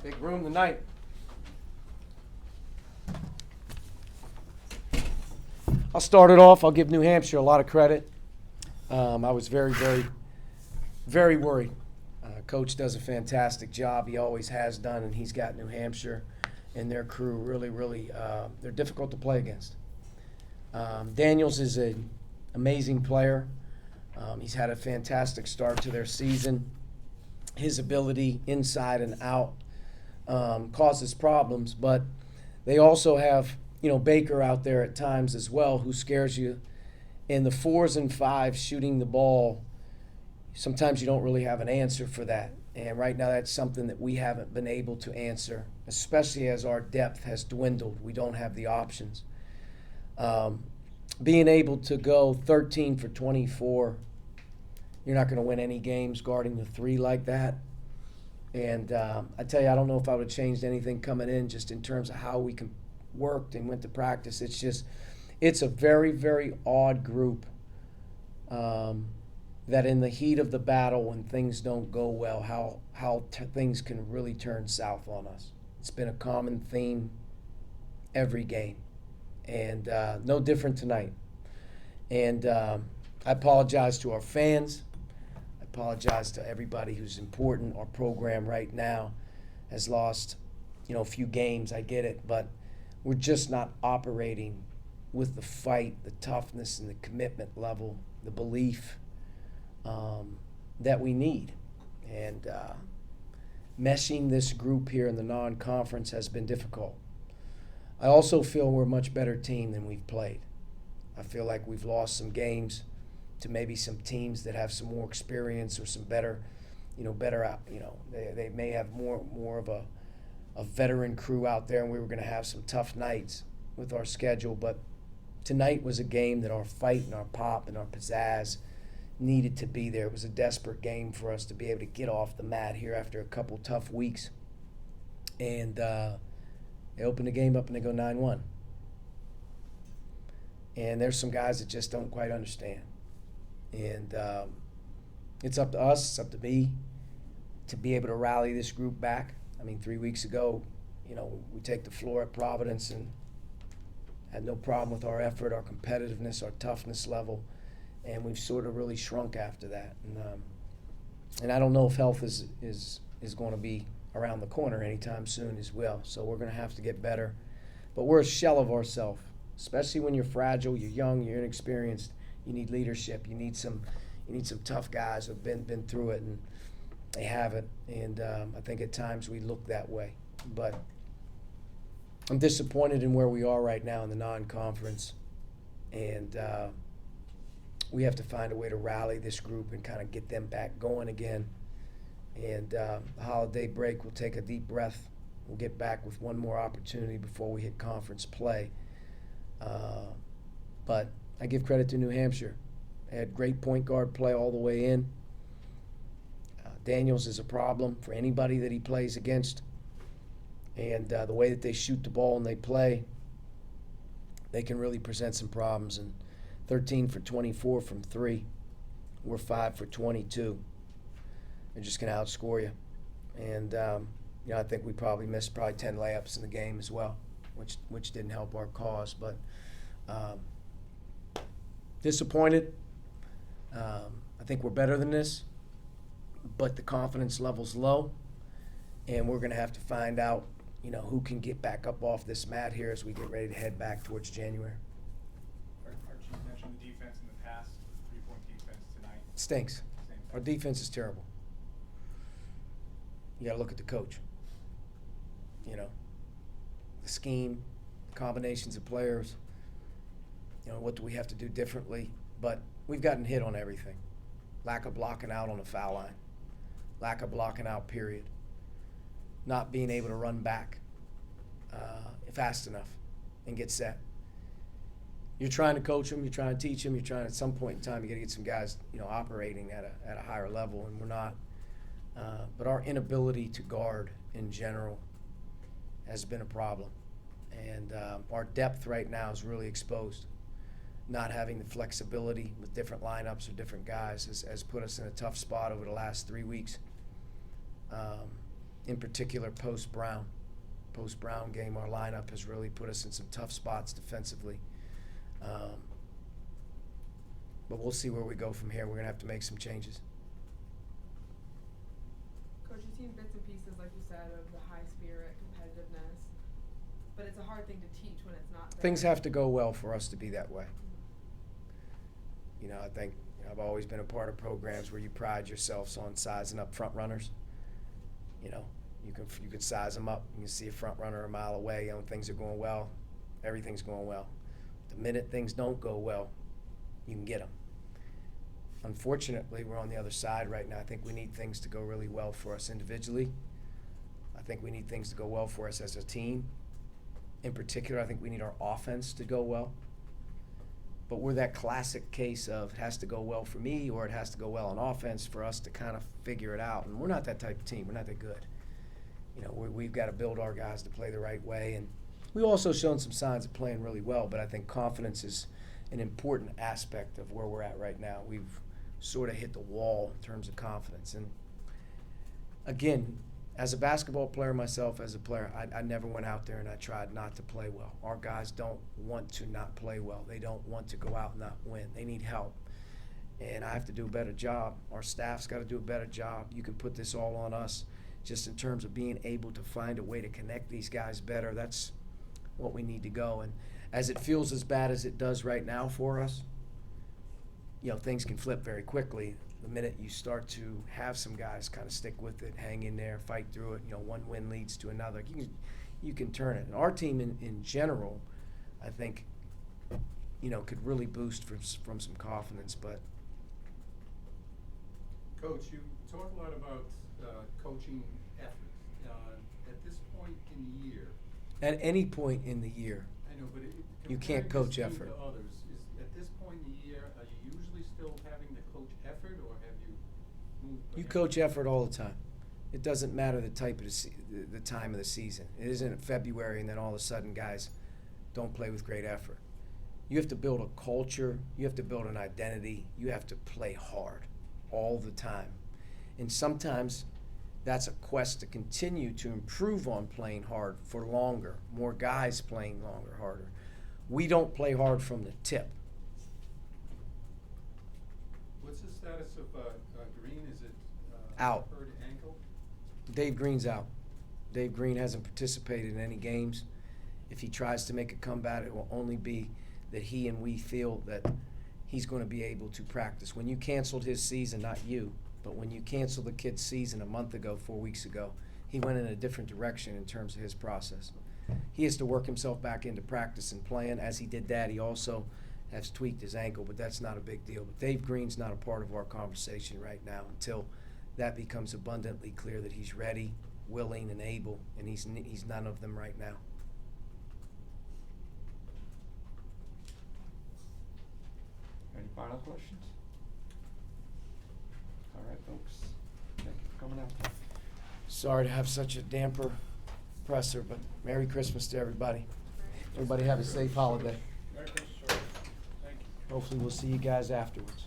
Big room tonight. I'll start it off. I'll give New Hampshire a lot of credit. I was very, very, very worried. Coach does a fantastic job. He always has done, and he's got New Hampshire and their crew really, really, they're difficult to play against. Daniels is an amazing player. He's had a fantastic start to their season. His ability inside and out causes problems, but they also have, Baker out there at times as well, who scares you. In the 4s and 5s shooting the ball, sometimes you don't really have an answer for that. And right now that's something that we haven't been able to answer, especially as our depth has dwindled. We don't have the options. Being able to go 13 for 24, you're not going to win any games guarding the 3 like that. And I tell you, I don't know if I would have changed anything coming in just in terms of how we worked and went to practice. It's a very, very odd group that in the heat of the battle, when things don't go well, how things can really turn south on us. It's been a common theme every game, and no different tonight. And I apologize to our fans. I apologize to everybody who's important. Our program right now has lost, a few games. I get it, but we're just not operating with the fight, the toughness, and the commitment level, the belief that we need. And meshing this group here in the non-conference has been difficult. I also feel we're a much better team than we've played. I feel like we've lost some games to maybe some teams that have some more experience or some better, they may have more of a veteran crew out there, and we were going to have some tough nights with our schedule. But tonight was a game that our fight and our pop and our pizzazz needed to be there. It was a desperate game for us to be able to get off the mat here after a couple tough weeks. And they open the game up and they go 9-1. And there's some guys that just don't quite understand. And it's up to us, it's up to me to be able to rally this group back. 3 weeks ago, we take the floor at Providence and had no problem with our effort, our competitiveness, our toughness level, and we've sort of really shrunk after that. And I don't know if health is going to be around the corner anytime soon as well. So we're going to have to get better. But we're a shell of ourselves, especially when you're fragile, you're young, you're inexperienced. You need leadership. You need some tough guys who've been through it, and they haven't. And I think at times we look that way. But I'm disappointed in where we are right now in the non-conference, and we have to find a way to rally this group and kind of get them back going again. And the holiday break, we'll take a deep breath. We'll get back with one more opportunity before we hit conference play. But I give credit to New Hampshire. They had great point guard play all the way in. Daniels is a problem for anybody that he plays against. And the way that they shoot the ball and they play, they can really present some problems. And 13 for 24 from 3. We're 5 for 22. They're just going to outscore you. And, I think we probably missed 10 layups in the game as well, which didn't help our cause. But disappointed. I think we're better than this, but the confidence level's low, and we're going to have to find out, who can get back up off this mat here as we get ready to head back towards January. Archie, you mentioned the defense in the past, three-point defense tonight. Stinks. Our defense is terrible. You got to look at the coach. The scheme, combinations of players. What do we have to do differently? But we've gotten hit on everything. Lack of blocking out on the foul line. Lack of blocking out, period. Not being able to run back fast enough and get set. You're trying to coach them, you're trying to teach them, you're trying at some point in time you got to get some guys, operating at a higher level, and we're not. But our inability to guard in general has been a problem. And our depth right now is really exposed. Not having the flexibility with different lineups or different guys has put us in a tough spot over the last 3 weeks. in particular post-Brown game, our lineup has really put us in some tough spots defensively. But we'll see where we go from here. We're going to have to make some changes. Coach, you've seen bits and pieces, like you said, of the high spirit, competitiveness, but it's a hard thing to teach when it's not there. Things have to go well for us to be that way. You know, I think I've always been a part of programs where you pride yourselves on sizing up front runners. You know, you can size them up. You can see a front runner a mile away. You know, things are going well. Everything's going well. The minute things don't go well, you can get them. Unfortunately, we're on the other side right now. I think we need things to go really well for us individually. I think we need things to go well for us as a team. In particular, I think we need our offense to go well. But we're that classic case of it has to go well for me or it has to go well on offense for us to kind of figure it out. And we're not that type of team. We're not that good. You know, we've got to build our guys to play the right way. And we've also shown some signs of playing really well, but I think confidence is an important aspect of where we're at right now. We've sort of hit the wall in terms of confidence. And again, as a basketball player myself, as a player, I never went out there and I tried not to play well. Our guys don't want to not play well. They don't want to go out and not win. They need help. And I have to do a better job. Our staff's got to do a better job. You can put this all on us just in terms of being able to find a way to connect these guys better. That's what we need to go. And as it feels as bad as it does right now for us, you know, things can flip very quickly. The minute you start to have some guys kind of stick with it, hang in there, fight through it, you know, one win leads to another, you can turn it. And our team in general, I think, you know, could really boost from some confidence. But Coach, you talk a lot about coaching effort. At this point in the year. At any point in the year, I know, but you can't comparing coach this team effort. to others, at this point in the year, are you usually still having to coach effort, or have you moved? You coach effort all the time. It doesn't matter the type of the time of the season. It isn't February and then all of a sudden guys don't play with great effort. You have to build a culture. You have to build an identity. You have to play hard all the time. And sometimes that's a quest to continue to improve on playing hard for longer, more guys playing longer, harder. We don't play hard from the tip. What's the status of Green? Is it Out. hurt ankle? Dave Green's out. Dave Green hasn't participated in any games. If he tries to make a comeback, it will only be that he and we feel that he's going to be able to practice. When you canceled his season, not you, but when you canceled the kid's season a month ago, 4 weeks ago, he went in a different direction in terms of his process. He has to work himself back into practice and playing. As he did that, he also has tweaked his ankle, but that's not a big deal. But Dave Green's not a part of our conversation right now until that becomes abundantly clear that he's ready, willing, and able, and he's none of them right now. Any final questions? All right, folks. Thank you for coming out. Sorry to have such a damper presser, but Merry Christmas to everybody. Everybody have a safe holiday. Merry Christmas, sir. Thank you. Hopefully we'll see you guys afterwards.